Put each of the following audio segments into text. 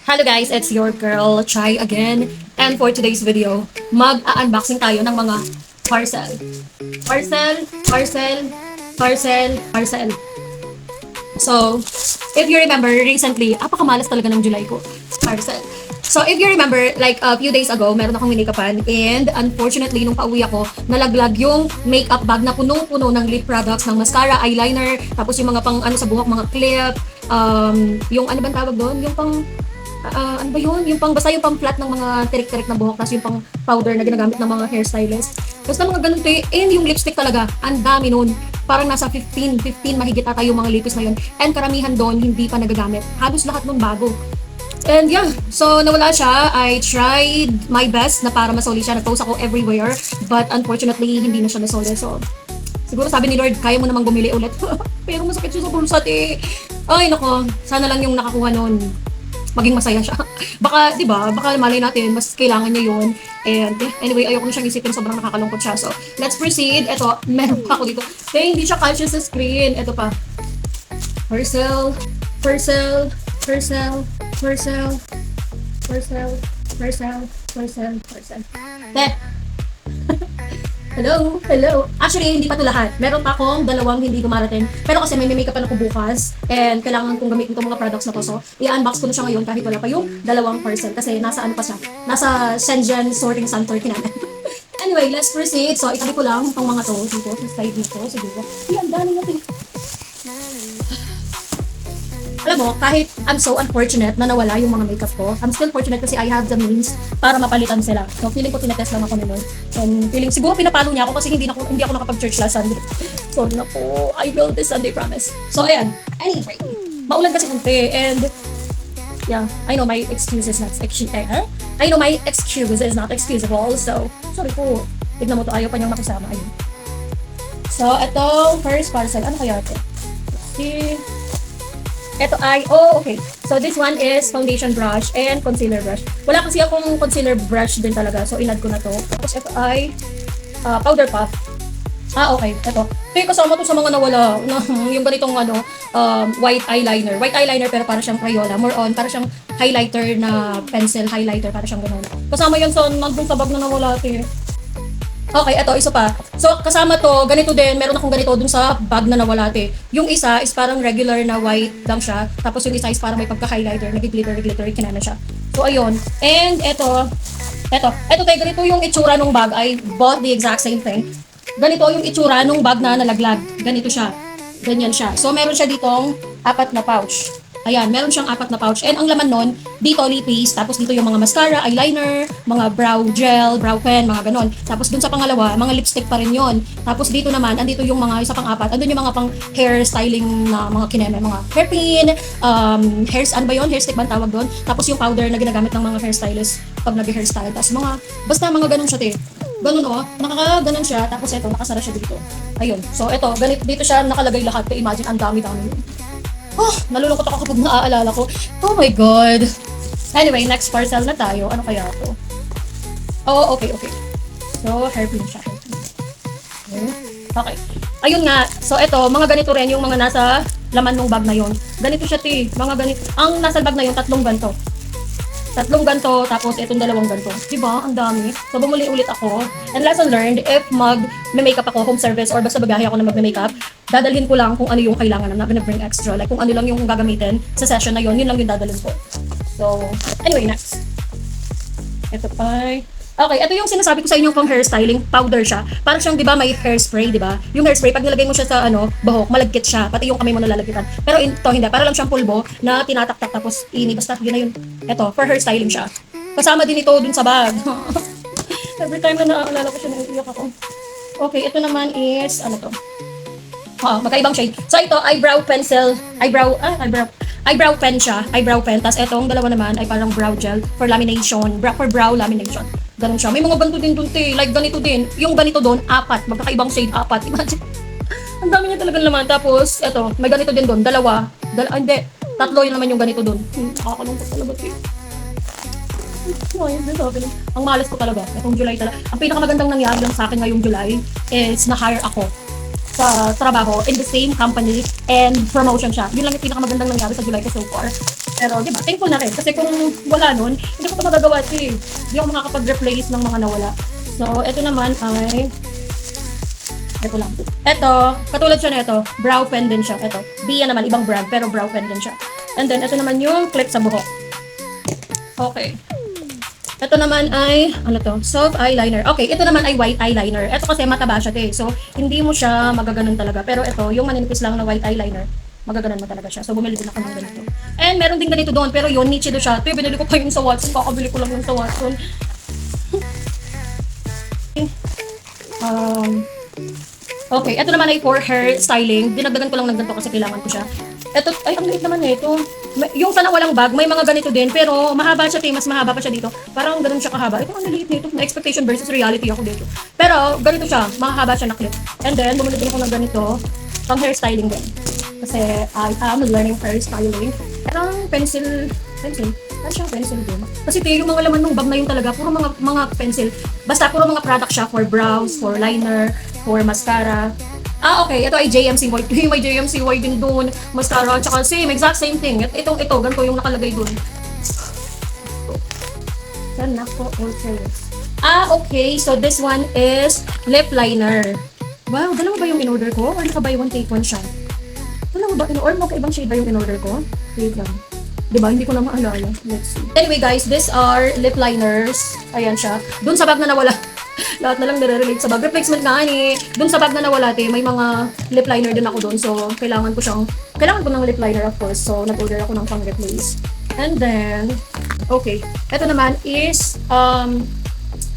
Hello guys, it's your girl Chai again. And for today's video, mag-unboxing tayo ng mga parcel. Parcel, parcel, parcel, parcel. So, if you remember, recently, apakamalas talaga ng July ko. Parcel. So, if you remember, like a few days ago, meron akong minikapan and unfortunately, nung pauwi ako, nalaglag yung makeup bag na punong-puno ng lip products, ng mascara, eyeliner, tapos yung mga pang ano sa buhok, mga clip, yung ano bang tawag doon? Yung pang ano ba yun? Yung pang, basta yung pang flat ng mga tirik-tirik na buhok, tapos yung pang powder na ginagamit ng mga hairstylist. Basta mga ganun to and yung lipstick talaga, ang dami nun. Parang nasa 15 mahigit ata yung mga lipis na yun. And karamihan doon, hindi pa nagagamit. Halos lahat nun bago. And yeah, so nawala siya. I tried my best na para masoli siya. Nag-post ako everywhere. But unfortunately, hindi na siya nasoli. So, siguro sabi ni Lord, kaya mo namang bumili ulit. Pero masakit siya sa bulsa, Ay, nako. Sana lang yung nakakuha nun maging masaya siya. Baka, di ba, baka malay natin, mas kailangan niya yun. And anyway, ayoko na siyang isipin, sobrang nakakalungkot siya. So, let's proceed. Ito, meron pa ako dito. Hindi siya catch sa screen. Ito pa. Parcel, parcel, parcel, parcel, parcel, parcel, parcel, parcel. Hello, hello. Actually, hindi pa to lahat. Meron pa akong dalawang hindi dumarating. Pero kasi may makeup ako bukas and kailangan kong gamitin itong mga products na to. So, i-unbox ko na siya ngayon kahit wala pa yung dalawang parcel. Kasi nasa ano pa siya? Nasa Shenzhen Sorting Center kinamin. Anyway, let's proceed. So, itabi ko lang itong mga to dito. Sa side dito, siguro. Yan, dami natin. Alam mo, kahit I'm so unfortunate na nawala yung mga makeup ko, I'm still fortunate kasi I have the means para mapalitan sila. So, feeling ko tinetest lang ako nila. And feeling, siguro pinapalo niya ako kasi hindi ako nakapag-church last Sunday. Sorry na po, I will this Sunday, promise. So, ayan. Anyway, maulan kasi kunti. And, yeah, I know my excuse is not I know my excuse is not excusable. So, sorry po. Tignan mo to, ayaw pa niyang makisama. Ayun. So, ito, first parcel. Ano kaya ito? Let's see. Ito ay, okay. So, this one is foundation brush and concealer brush. Wala kasi akong concealer brush din talaga. So, inad ko na to. Tapos, ito ay powder puff. Okay. Ito. Kasama to sa mga nawala. Yung ganitong white eyeliner. White eyeliner pero para siyang Crayola. More on, para siyang highlighter na pencil highlighter. Para siyang gano'n. Kasama yan sa nandun sa bag na nawala. Okay, ito, isa pa. So, kasama to, ganito din, meron akong ganito dun sa bag na nawala, Yung isa is parang regular na white lang siya. Tapos yung isa is parang may pagka-highlighter, nag-glitter, kinana siya. So, ayun. And ito, ganito yung itsura ng bag. I bought the exact same thing. Ganito yung itsura ng bag na nalaglag. Ganito siya. Ganyan siya. So, meron siya ditong 4 na pouch. Ayan, meron siyang 4 na pouch. And ang laman nun, dito lipis, tapos dito yung mga mascara, eyeliner, mga brow gel, brow pen, mga ganon. Tapos dun sa pangalawa, mga lipstick pa rin yon. Tapos dito naman, andito yung mga isa pang 4. Andun yung mga pang hair styling na mga kineme, mga hairpin, ano ba yun? Hairstick ba ang tawag doon? Tapos yung powder na ginagamit ng mga hairstylist pag nag-hairstyle. Tapos basta mga ganon siya, Ganun nakaganon siya, tapos ito, nakasara siya dito. Ayun. So ito, dito siya nakalagay lahat. Imagine, ang dami-dami yun. Nalulungkot ako kapag naaalala ko. Oh my God. Anyway, next parcel na tayo. Ano kaya to? Okay. So, hairpin siya. Okay. Ayun nga. So, ito, mga ganito rin yung mga nasa laman ng bag na yon. Ganito siya, Mga ganito. Ang nasa bag na yon, 3 ganito. 3 ganito, tapos itong 2 ganito. Diba? Ang dami. So, bumuli ulit ako. And lesson learned, if mag-makeup ako, home service, or basta bagahe ako na mag-makeup, dadalhin ko lang kung ano yung kailangan na bring extra. Like, kung ano lang yung gagamitin sa session na yun lang yung dadalhin ko. So, anyway, next. Ito pa. Okay, ito yung sinasabi ko sa inyo pang hairstyling, powder siya. Parang siyang, di ba, may hairspray, di ba? Yung hairspray, pag nilagay mo siya sa, buhok, malagkit siya. Pati yung kamay mo nalalagitan. Pero ito, hindi. Para lang siyang pulbo na tinataktak tapos basta, yun na yun. Ito, for hairstyling siya. Kasama din ito dun sa bag. Every time na naaalala ko siya, naiiyak ako. Okay, ito naman is, ano to? Magkaibang shade. So, ito, eyebrow pen siya. Eyebrow pen. Tapos, itong dalawa naman ay parang brow gel for lamination. For brow lamination. Ganun siya. May mga ganito din dun, Like, ganito din. Yung ganito doon, 4. Magkakaibang shade, 4. Imagine. Ang dami niya talagang laman. Tapos, ito, may ganito din doon. 2. Hindi. 3 yun naman yung ganito doon. Nakakalungkot talaga, Ang malas ko talaga. Itong July talaga. Ang pinakamagandang nangyari lang sa akin ngayong July is na-hire ako sa trabaho in the same company and promotion siya. Yun lang yung pinakamagandang nangyari sa July ko so far. Pero, di ba, thankful na rin. Kasi kung wala nun, hindi ko ito magagawa eh. Hindi ako makakapag-replace ng mga nawala. So, ito naman ay, ito lang. Ito, katulad siya na ito, brow pen din siya. Ito, Bia naman, ibang brand, pero brow pen din siya. And then, ito naman yung clip sa buhok. Okay. Ito naman ay, ano to? Soft eyeliner. Okay, ito naman ay white eyeliner. Ito kasi mataba siya, te. So, hindi mo siya magaganon talaga. Pero ito, yung maninipis lang na white eyeliner, magaganon mo talaga siya. So, bumili din ako ng ganito. And meron din ganito doon, pero yun, Nichido siya. Te, binili ko pa yun sa Watson. Kakabili ko lang yun sa Watson. Okay, ito naman ay for hair styling. Dinagdagan ko lang ng ganito kasi kailangan ko siya. Ito, ay, ang liit naman eh. Ito, yung sana walang bag, may mga ganito din, pero mahaba siya, mas mahaba pa siya dito. Parang ganun siya kahaba. Ito, ang liit nito. Na expectation versus reality ako dito. Pero, ganito siya. Mahaba siya na clip. And then, bumili din ako ng ganito, pang hair styling din. Kasi, I am learning hair styling. Parang pencil. Ano siya, pencil din. Kasi yung mga laman ng bag na yun talaga, puro mga pencil. Basta, puro mga product siya for brows, for liner, for mascara. Okay. Ito ay JMC White. May JMC White din doon. Mascara. Tsaka same. Exact same thing. Ito. Ganito yung nakalagay doon. Saan na po? Okay. So, this one is lip liner. Wow. Dalawa ba yung in-order ko? Or naka-buy one, take one siya? Dalawa ba? Or magkaibang shade ba yung in-order ko? Wait lang. Diba? Hindi ko na maalala. Let's see. Anyway, guys. These are lip liners. Ayan siya. Doon sa bag na nawala. Lahat na lang nare-relate sa bag. Replacement nga ni. Doon sa bag na nawala, may mga lip liner din ako doon. So, kailangan ko ng lip liner of course. So, nag-order ako ng pang-replace. And then, okay. Ito naman is,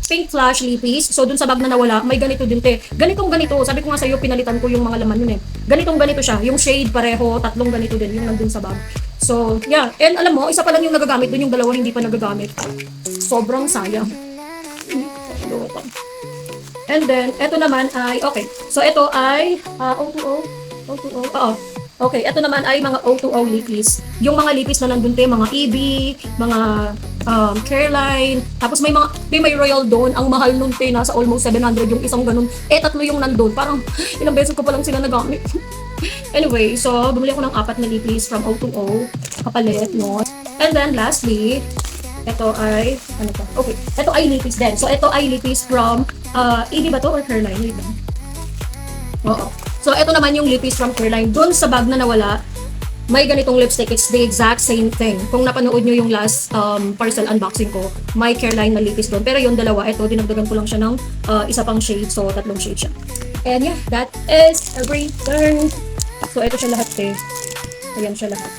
pink flash lippies. So, dun sa bag na nawala, may ganito din, te. Ganito. Sabi ko nga sa'yo, pinalitan ko yung mga laman yun eh. Ganito siya. Yung shade pareho, tatlong ganito din. Yung nandun sa bag. So, yeah. And alam mo, isa pa lang yung nagagamit dun, yung dalawa hindi pa nagagamit. Sobrang sayang. And then, ito naman ay, okay. So, ito ay, O2O. Oo. Okay, ito naman ay mga O2O lippies. Yung mga lippies na nandun, mga EB, mga Careline. Tapos may Royal doon. Ang mahal nun, nasa almost 700 yung isang ganun. Tatlo yung nandun. Parang, ilang beses ko pa lang sila nagamit. Anyway, so, bumili ako ng 4 na lippies from O2O. Kapalit, no? And then, lastly, ito ay, ano to? Okay, ito ay lippies din. So, ito ay lippies from, EB ba to or Careline? Wait lang. Oo. So, ito naman yung lippies from Careline. Doon sa bag na nawala, may ganitong lipstick. It's the exact same thing. Kung napanood nyo yung last parcel unboxing ko, may Careline na lippies doon. Pero yung dalawa, ito, dinagdagan ko lang siya ng isa pang shade. So, 3 shade siya. And yeah, that is everything. So, ito siya lahat eh. Ayan siya lahat.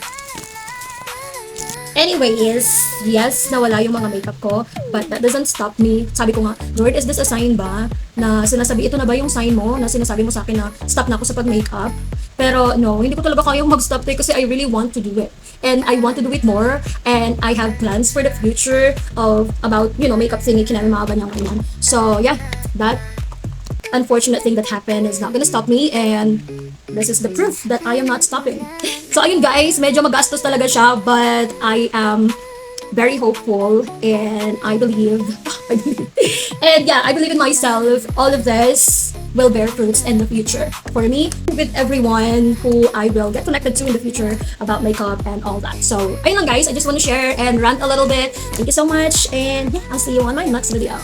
Anyways, yes, nawala yung mga makeup ko, but that doesn't stop me. Sabi ko nga, Lord, is this a sign ba? Na sinasabi, ito na ba yung sign mo? Na sinasabi mo sa akin na stop na ako sa pag-makeup? Pero no, hindi ko talaga kayang mag-stop kasi I really want to do it. And I want to do it more. And I have plans for the future about, makeup thingy, kinamamaga niya ngayon. So, yeah, that unfortunate thing that happened is not gonna stop me, and this is the proof that I am not stopping. So ayun guys, medyo magastos talaga siya, but I am very hopeful and I believe and yeah, I believe in myself. All of this will bear fruits in the future for me, with everyone who I will get connected to in the future about makeup and all that. So ayun lang guys, I just want to share and rant a little bit. Thank you so much, and yeah, I'll see you on my next video.